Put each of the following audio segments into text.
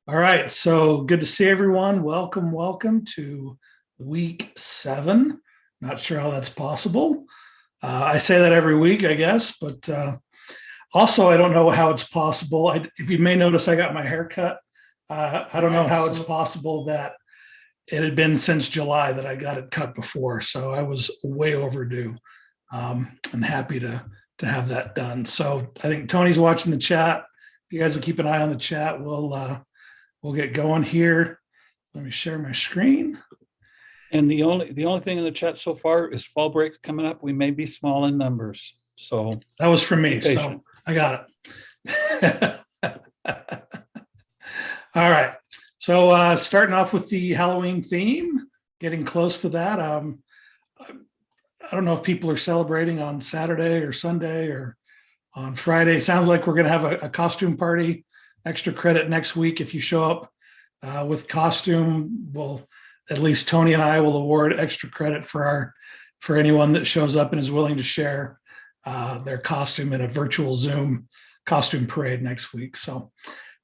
All right, so good to see everyone. Welcome to week 7. Not sure how that's possible. I say that every week, I guess, but also I don't know how it's possible. If you may notice, I got my hair cut. I don't know how it's possible that it had been since July that I got it cut before, so I was way overdue. I'm happy to have that done. So I think Tony's watching the chat. If you guys will keep an eye on the chat, we'll get going here. Let me share my screen. And the only thing in the chat so far is fall break coming up. We may be small in numbers. So that was for me. So I got it. All right. So starting off with the Halloween theme, getting close to that. I don't know if people are celebrating on Saturday or Sunday or on Friday. It sounds like we're going to have a costume party. Extra credit next week if you show up with costume. Well, at least Tony and I will award extra credit for anyone that shows up and is willing to share their costume in a virtual Zoom costume parade next week. So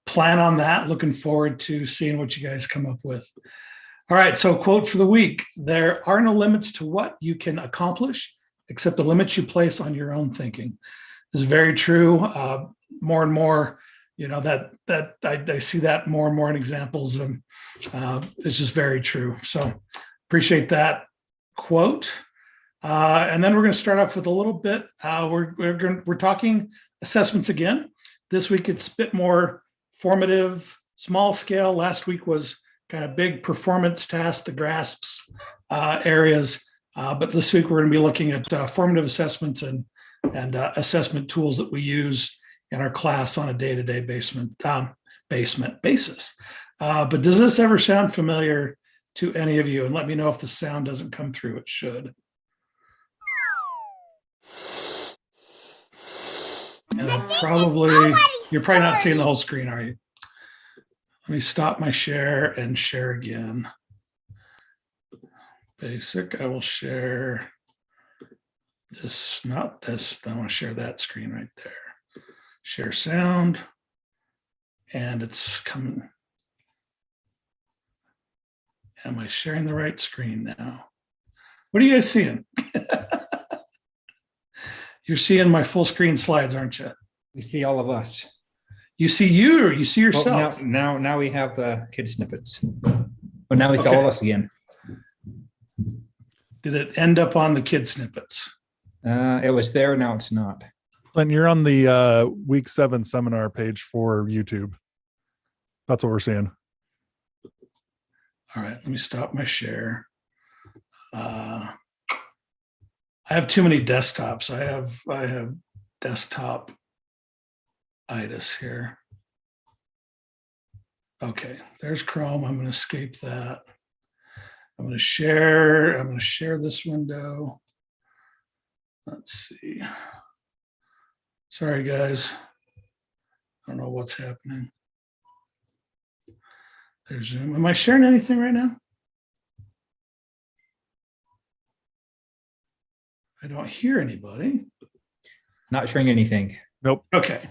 plan on that. Looking forward to seeing what you guys come up with. All right, so quote for the week: there are no limits to what you can accomplish except the limits you place on your own thinking. This is very true. More and more, that I see that more and more in examples, and it's just very true. So appreciate that quote. And then we're going to start off with a little bit. We're talking assessments again. This week it's a bit more formative, small scale. Last week was kind of big performance tasks, the grasps areas. But this week we're going to be looking at formative assessments and assessment tools that we use in our class on a day-to-day basis. But does this ever sound familiar to any of you? And let me know if the sound doesn't come through. It should. And you're probably not seeing the whole screen, are you? Let me stop my share and share again. Basic, I will share this, not this. I want to share that screen right there. Share sound, and it's coming. Am I sharing the right screen now? What are you guys seeing? You're seeing my full screen slides, aren't you? We see all of us. You see you, or you see yourself? Well, now we have the kid snippets. But now we see all of us again. Did it end up on the kid snippets? It was there, now it's not. Clint, you're on the week 7 seminar page for YouTube. That's what we're seeing. All right, let me stop my share. I have too many desktops. I have desktop itis here. Okay, there's Chrome. I'm going to escape that. I'm going to share this window. Let's see. Sorry, guys. I don't know what's happening. There's Zoom. Am I sharing anything right now? I don't hear anybody. Not sharing anything. Nope. Okay.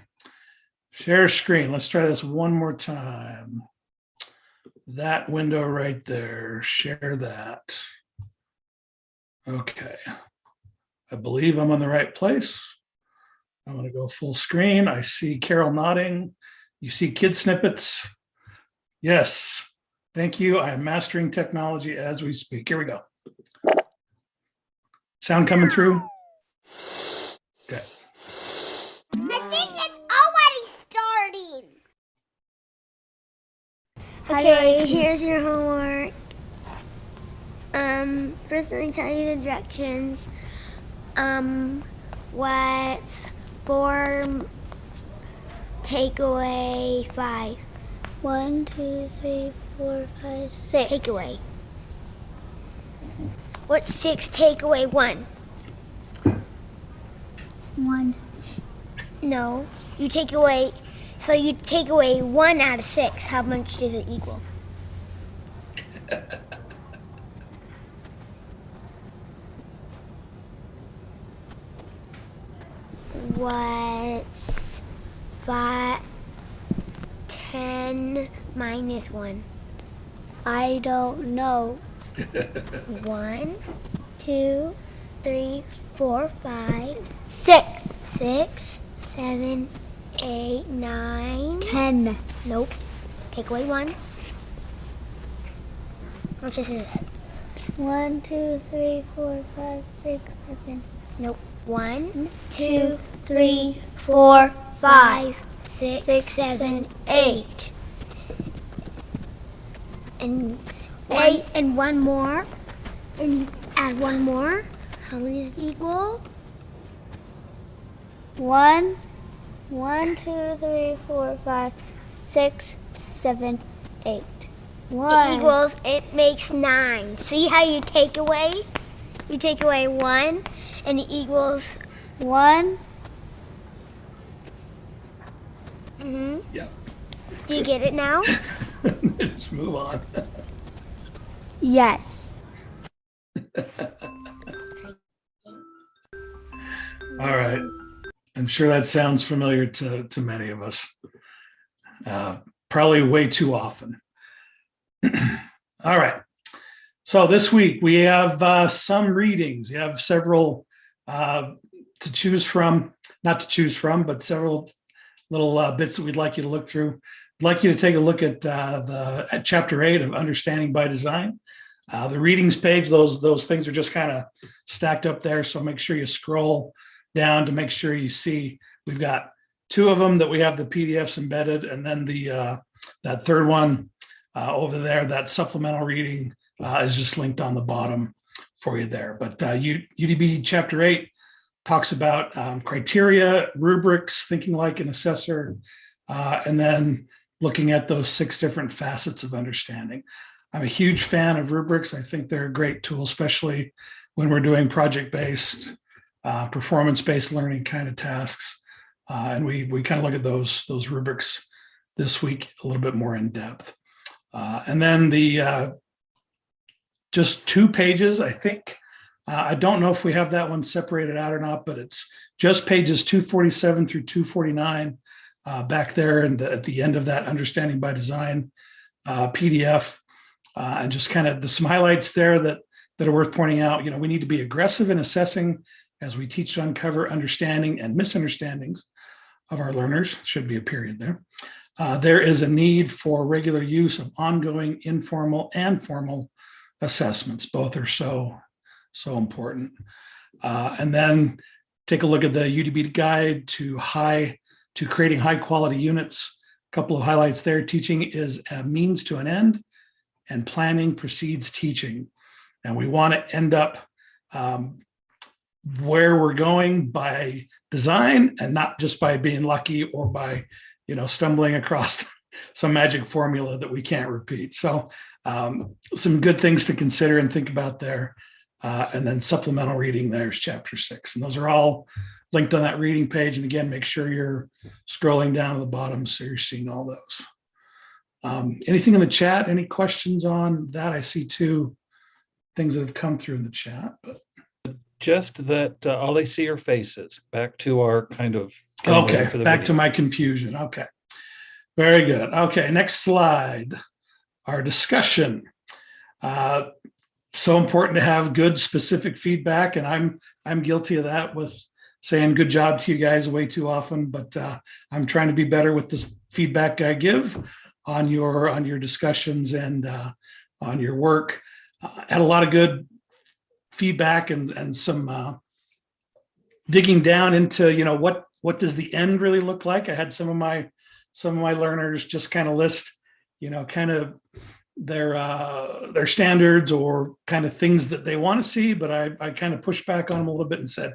Share screen. Let's try this one more time. That window right there. Share that. Okay. I believe I'm on the right place. I'm going to go full screen. I see Carol nodding. You see kid snippets. Yes. Thank you. I am mastering technology as we speak. Here we go. Sound coming through? Okay. I think it's already starting. Okay, here's your homework. First let me tell you the directions. What's form takeaway 5? 1, 2, 3, 4, 5, 6. Takeaway. What's 6 takeaway 1? 1. No, you take away. So you take away 1 out of 6. How much does it equal? What's 5 10 minus 1? I don't know. 1, 2, 3, 4, 5, 6. 6, 7, 8, 9. 10. Nope. Take away 1. How much is this? 1, 2, 3, 4, 5, 6, 7. Nope. 1, 2, 3, 4, 5, 6, 7, 8. And and one more. And add 1 more. How many does it equal? 1, 1, 2, 3, 4, 5, 6, 7, 8. 1. It makes 9. See how you take away? You take away 1 and it equals 1. Yeah. Do you get it now? Just move on. Yes. All right. I'm sure that sounds familiar to many of us. Probably way too often. All right. So this week we have some readings. You have several to choose from, not to choose from, but several little bits that we'd like you to look through. I'd like you to take a look at at chapter 8 of Understanding by Design. The readings page, those things are just kind of stacked up there. So make sure you scroll down to make sure you see. We've got 2 of them that we have the PDFs embedded, and then the that third one over there, that supplemental reading is just linked on the bottom for you there. But UDB chapter 8 talks about criteria, rubrics, thinking like an assessor, and then looking at those 6 different facets of understanding. I'm a huge fan of rubrics. I think they're a great tool, especially when we're doing project-based, performance-based learning kind of tasks. And we kind of look at those rubrics this week a little bit more in depth. And then the just 2 pages, I think. I don't know if we have that one separated out or not, but it's just pages 247 through 249 back there at the end of that Understanding by Design PDF. And just kind of some highlights there that are worth pointing out. You know, we need to be aggressive in assessing as we teach to uncover understanding and misunderstandings of our learners. Should be a period there. There is a need for regular use of ongoing informal and formal assessments. Both are so important. And then take a look at the UDB guide to creating high quality units. A couple of highlights there. Teaching is a means to an end, and planning precedes teaching. And we want to end up where we're going by design, and not just by being lucky or by, stumbling across some magic formula that we can't repeat. So some good things to consider and think about there. And then supplemental reading, there's chapter 6. And those are all linked on that reading page. And again, make sure you're scrolling down to the bottom so you're seeing all those. Anything in the chat? Any questions on that? I see 2 things that have come through in the chat. But Just that all they see are faces. Back to our kind of. okay, back to my confusion. Okay, very good. Okay, next slide. Our discussion. So important to have good specific feedback, and I'm guilty of that with saying good job to you guys way too often. But I'm trying to be better with this feedback I give on your discussions and on your work. Had a lot of good feedback and some digging down into what does the end really look like. I had some of my learners just kind of list kind of their standards or kind of things that they want to see, but I kind of pushed back on them a little bit and said,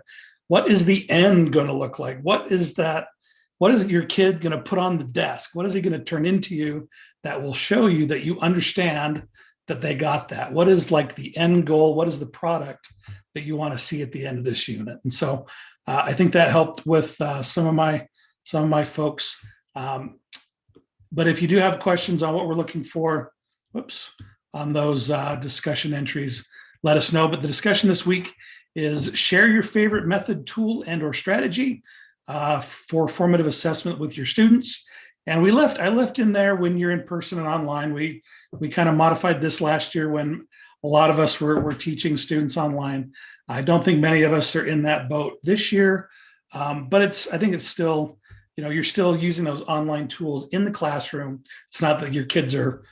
what is the end going to look like? What is your kid going to put on the desk? What is he going to turn into you that will show you that you understand that they got that? What is like the end goal? What is the product that you want to see at the end of this unit? And so I think that helped with some of my folks. But if you do have questions on what we're looking for, on those discussion entries, let us know. But the discussion this week is share your favorite method, tool, and or strategy for formative assessment with your students. And I left in there when you're in person and online. We kind of modified this last year when a lot of us were teaching students online. I don't think many of us are in that boat this year, but I think it's still, you're still using those online tools in the classroom. It's not that your kids are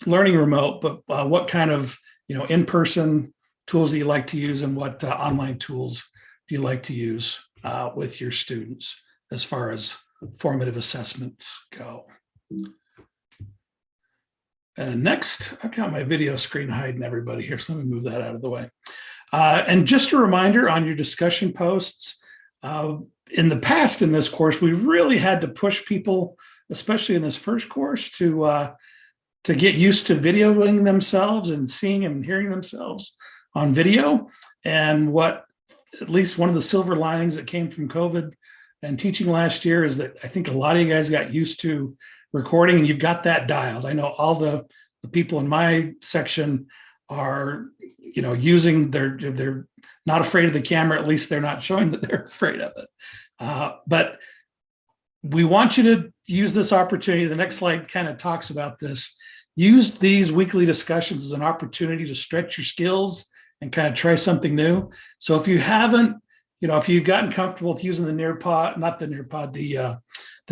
learning remote, but what kind of, in-person tools do you like to use, and what online tools do you like to use with your students as far as formative assessments go? And next, I've got my video screen hiding everybody here, so let me move that out of the way. And just a reminder on your discussion posts, in the past in this course, we really had to push people, especially in this first course, to get used to videoing themselves and seeing and hearing themselves on video. And at least one of the silver linings that came from COVID and teaching last year is that I think a lot of you guys got used to recording, and you've got that dialed. I know all the people in my section are, using they're not afraid of the camera. At least they're not showing that they're afraid of it. But we want you to use this opportunity. The next slide kind of talks about this. Use these weekly discussions as an opportunity to stretch your skills and kind of try something new. So if you haven't, if you've gotten comfortable with using the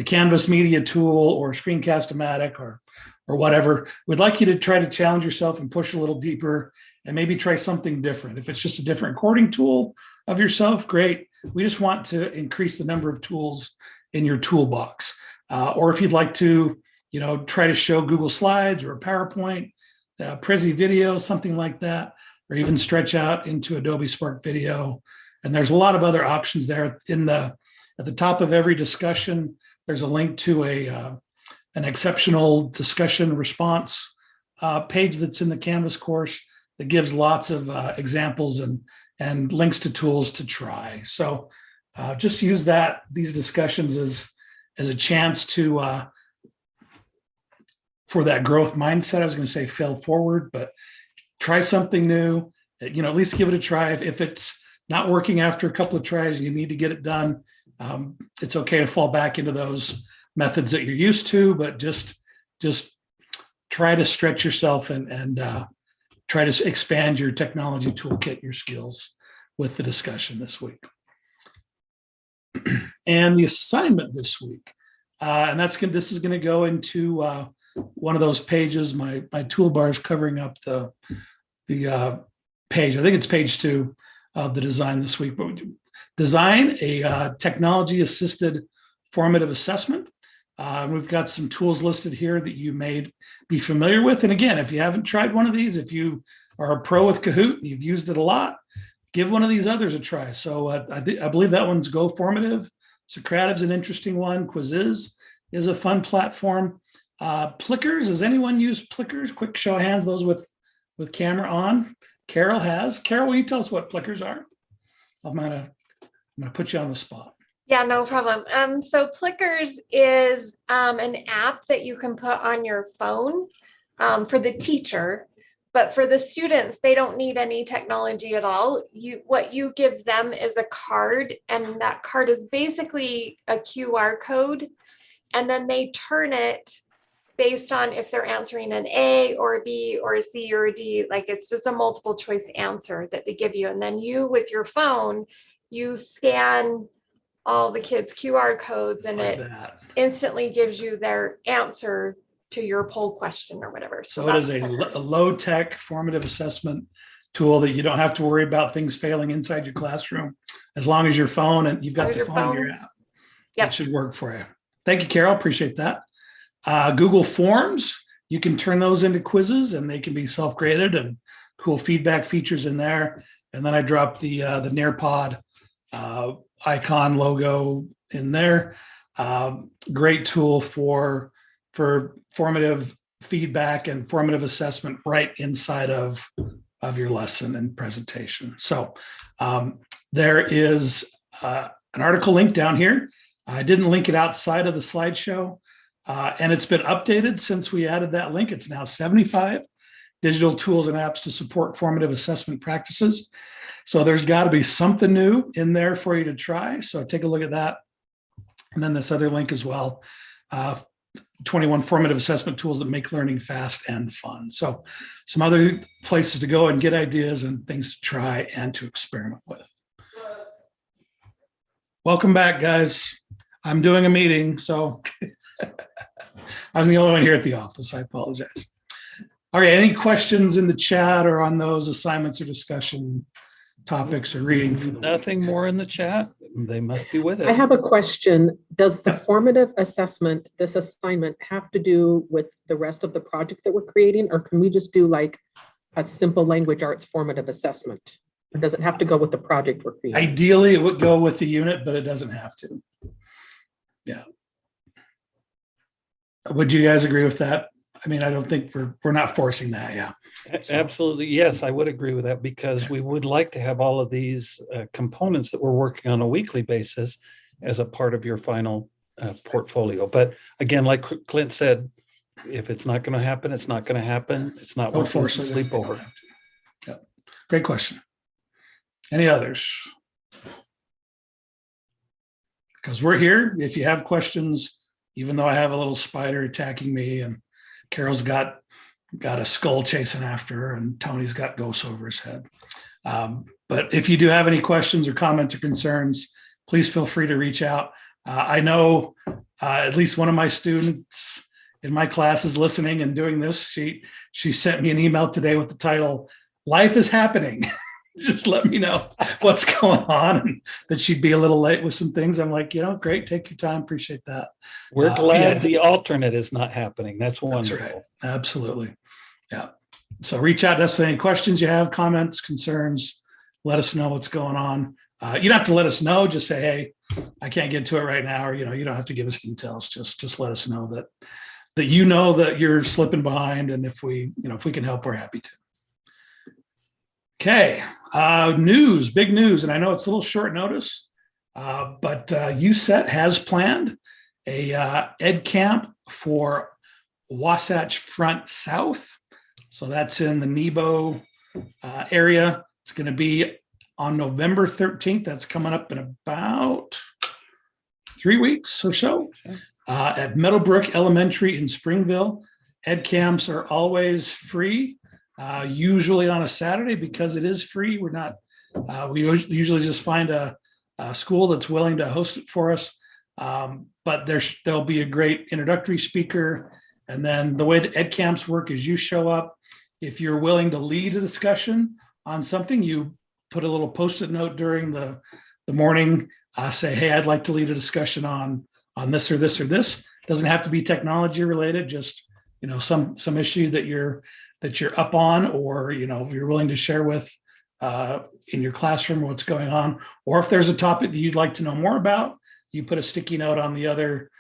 Canvas Media tool or Screencast-O-Matic or whatever, we'd like you to try to challenge yourself and push a little deeper and maybe try something different. If it's just a different recording tool of yourself, great. We just want to increase the number of tools in your toolbox. Or if you'd like to, try to show Google Slides or a PowerPoint, Prezi Video, something like that, or even stretch out into Adobe Spark Video. And there's a lot of other options there. At the top of every discussion, there's a link to an exceptional discussion response page that's in the Canvas course that gives lots of examples and links to tools to try. So just use these discussions as a chance to for that growth mindset. I was going to say fail forward, but try something new. At least give it a try. If it's not working after a couple of tries, you need to get it done. It's okay to fall back into those methods that you're used to, but just try to stretch yourself and try to expand your technology toolkit, your skills with the discussion this week. And the assignment this week, and this is going to go into one of those pages. My toolbar is covering up the page. I think it's page 2 of the design this week, but design a technology-assisted formative assessment. We've got some tools listed here that you may be familiar with. And again, if you haven't tried one of these, if you are a pro with Kahoot and you've used it a lot, give one of these others a try. So I believe that one's Go Formative. Socrativ's an interesting one. Quiziz is a fun platform. Plickers, does anyone use Plickers? Quick show of hands, those with camera on. Carol has. Carol, will you tell us what Plickers are? I'm gonna put you on the spot. Yeah, no problem. So Plickers is an app that you can put on your phone for the teacher, but for the students, they don't need any technology at all. What you give them is a card, and that card is basically a QR code, and then they turn it based on if they're answering an A or a B or a C or a D. Like, it's just a multiple choice answer that they give you. And then you, with your phone, you scan all the kids' QR codes, and Like it that. instantly gives you their answer to your poll question or whatever. So it is a low-tech formative assessment tool that you don't have to worry about things failing inside your classroom. As long as your phone and you've got the phone in your app, it should work for you. Thank you, Carol. Appreciate that. Google Forms, you can turn those into quizzes, and they can be self-graded, and cool feedback features in there. And then I dropped the Nearpod icon logo in there. Great tool for formative feedback and formative assessment right inside of your lesson and presentation. So there is an article link down here. I didn't link it outside of the slideshow, and it's been updated since we added that link. It's now 75 digital tools and apps to support formative assessment practices. So there's got to be something new in there for you to try. So take a look at that. And then this other link as well. 21 formative assessment tools that make learning fast and fun. So some other places to go and get ideas and things to try and to experiment with. Welcome back, guys. I'm doing a meeting, so I'm the only one here at the office. I apologize. All right, any questions in the chat or on those assignments or discussion topics or reading? For the Nothing more in the chat. They must be with I it. have a question. Does the formative assessment, this assignment, have to do with the rest of the project that we're creating? Or can we just do like a simple language arts formative assessment? Or does it have to go with the project we're creating? Ideally, it would go with the unit, but it doesn't have to. Yeah. Would you guys agree with that? I mean, I don't think we're not forcing that. Yeah. Absolutely. Yes, I would agree with that because we would like to have all of these components that we're working on a weekly basis as a part of your final portfolio. But again, like Clint said, if it's not going to happen, it's not going to happen. It's not Don't worth force it. it. Sleep over. Yeah. Great question. Any others? Because we're here. If you have questions, even though I have a little spider attacking me and Carol's got a skull chasing after her and Tony's got ghosts over his head. But if you do have any questions or comments or concerns, please feel free to reach out. I know at least one of my students in my class is listening and doing this. She sent me an email today with the title, "Life is Happening." Just let me know what's going on, and that she'd be a little late with some things. I'm like, great. Take your time. Appreciate that. We're glad yeah. the alternate is not happening. That's wonderful. That's right. Absolutely. Yeah. So reach out to us with any questions you have, comments, concerns. Let us know what's going on. You don't have to let us know. Just say, hey, I can't get to it right now. Or, you don't have to give us details. Just let us know that that you're slipping behind. And if we can help, we're happy to. Okay. Big news. And I know it's a little short notice, but USET has planned a ed camp for Wasatch Front South. So that's in the Nebo area. It's going to be on November 13th. That's coming up in about 3 weeks or so at Meadowbrook Elementary in Springville. Ed camps are always free, usually on a Saturday because it is free. We're not, we usually just find a school that's willing to host it for us. But there'll be a great introductory speaker. And then the way that ed camps work is you show up. If you're willing to lead a discussion on something, you put a little Post-it note during the morning, say, hey, I'd like to lead a discussion on this or this or this. It doesn't have to be technology related, just some issue that you're up on, or you're willing to share with in your classroom what's going on. Or if there's a topic that you'd like to know more about, you put a sticky note on the other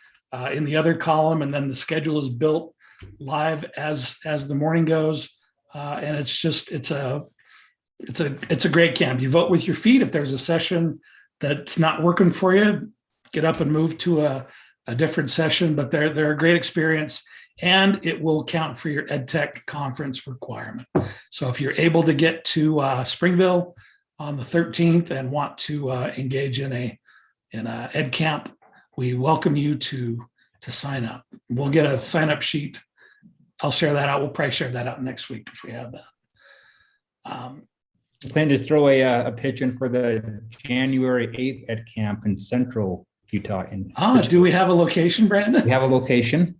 in the other column, and then the schedule is built live as the morning goes. And it's a great camp. You vote with your feet. If there's a session that's not working for you, get up and move to a different session. But they're a great experience, and it will count for your EdTech conference requirement. So if you're able to get to Springville on the 13th and want to engage in a ed camp, we welcome you to sign up. We'll get a sign up sheet. I'll share that out. We'll probably share that out next week if we have that. Plan to throw a pitch in for the January 8th ed camp in Central Utah. Do we have a location, Brandon? We have a location.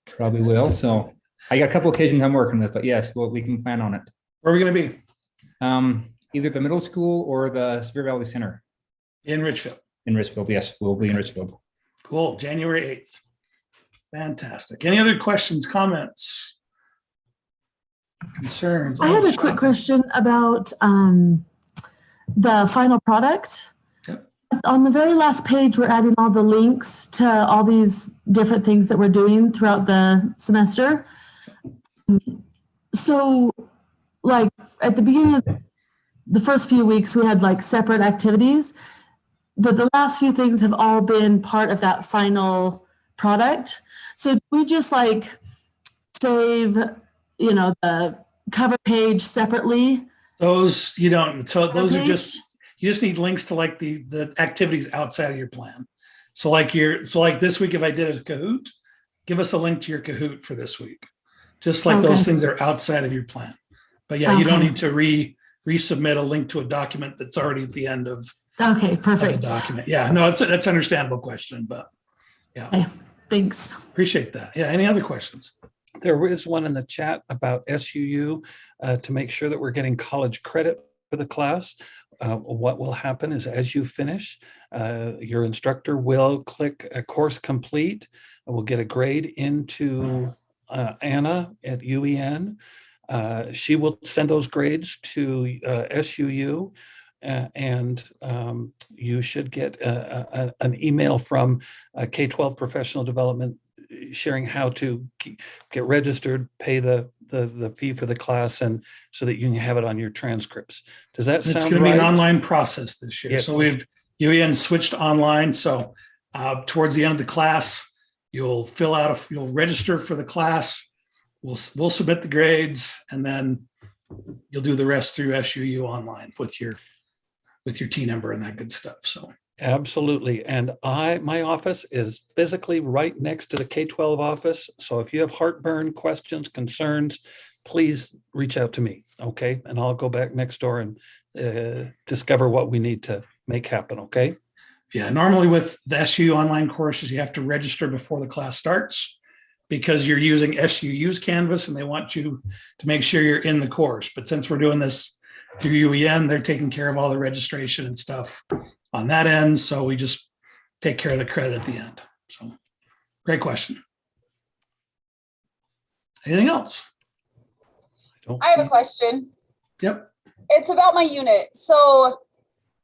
Probably will. So I got a couple occasions I'm working with, but yes, we can plan on it. Where are we going to be? Either the middle school or the Spear Valley Center. In Richfield. In Richfield, yes, we'll be in Richfield. Cool. January 8th. Fantastic. Any other questions, comments, concerns? I had a quick question about the final product. Yep. On the very last page, we're adding all the links to all these different things that we're doing throughout the semester. So, like at the beginning of the first few weeks, we had like separate activities, but the last few things have all been part of that final product. So we just like save, the cover page separately. Those you don't. So those are just, you just need links to like the activities outside of your plan. So like this week, if I did a Kahoot, give us a link to your Kahoot for this week. Just like those Okay. things are outside of your plan. But yeah, you don't Okay. need to resubmit a link to a document that's already at the end of Okay, the perfect. document. Yeah, no, that's an understandable question, but yeah, Okay, thanks. appreciate that. Yeah, any other questions? There is one in the chat about SUU to make sure that we're getting college credit for the class. What will happen is as you finish, your instructor will click a course complete, will get a grade into Anna at UEN. She will send those grades to SUU, and you should get an email from K-12 Professional Development sharing how to get registered, pay the fee for the class, and so that you can have it on your transcripts. Does that It's sound going to be an right? online process this year. Yes. So UEN switched online. So towards the end of the class, you'll you'll register for the class. We'll submit the grades, and then you'll do the rest through SUU online with your T number and that good stuff. So Absolutely. And my office is physically right next to the K-12 office. So if you have heartburn, questions, concerns, please reach out to me. Okay. And I'll go back next door and discover what we need to make happen. Okay. yeah, normally with the SUU online courses, you have to register before the class starts because you're using SUU's Canvas and they want you to make sure you're in the course. But since we're doing this through UEN, they're taking care of all the registration and stuff on that end. So we just take care of the credit at the end. So great question. Anything else? I have a question. Yep. It's about my unit. So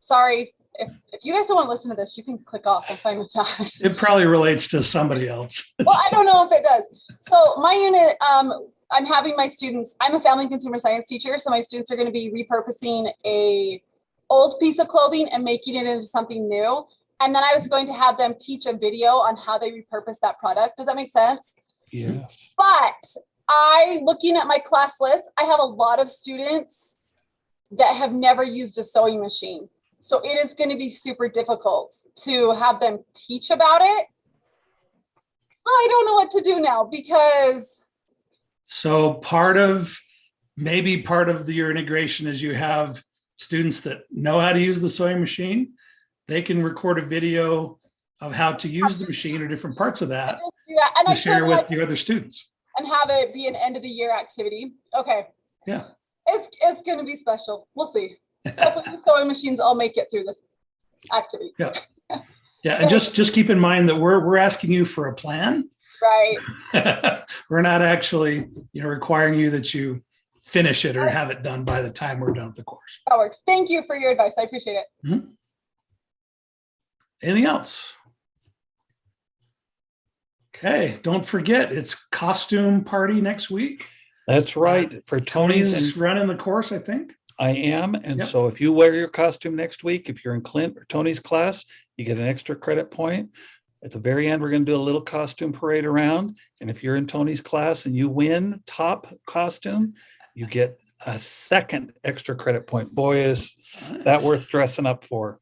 sorry, if you guys don't want to listen to this, you can click off. I'm fine with that. It probably relates to somebody else. Well, I don't know if it does. So my unit, I'm having my students, I'm a family and consumer science teacher. So my students are going to be repurposing a old piece of clothing and making it into something new. And then I was going to have them teach a video on how they repurpose that product. Does that make sense? Yeah. But looking at my class list, I have a lot of students that have never used a sewing machine. So it is going to be super difficult to have them teach about it. So I don't know what to do now because. So maybe part of your integration is you have students that know how to use the sewing machine. They can record a video of how to use the machine or different parts of that And to share with your other students. And have it be an end of the year activity. Okay. Yeah. It's going to be special. We'll see. Hopefully the sewing machines all make it through this activity. Yeah. Yeah. And just keep in mind that we're asking you for a plan. Right. We're not actually, requiring you that you finish it or have it done by the time we're done with the course. That works. Thank you for your advice. I appreciate it. Mm-hmm. Anything else? Okay. Don't forget, it's costume party next week. That's right. For Tony's Tony's running the course, I think. I am. And Yep. so if you wear your costume next week, if you're in Clint or Tony's class, you get an extra credit point. At the very end, we're going to do a little costume parade around. And if you're in Tony's class and you win top costume, you get a second extra credit point. Boy, is that worth dressing up for.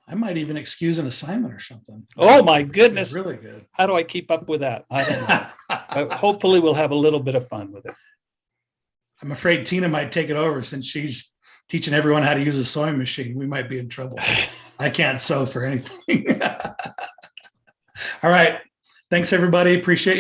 I might even excuse an assignment or something. Oh my goodness. Really good. How do I keep up with that? I don't know. But hopefully we'll have a little bit of fun with it. I'm afraid Tina might take it over since she's teaching everyone how to use a sewing machine. We might be in trouble. I can't sew for anything. All right. Thanks, everybody. Appreciate you.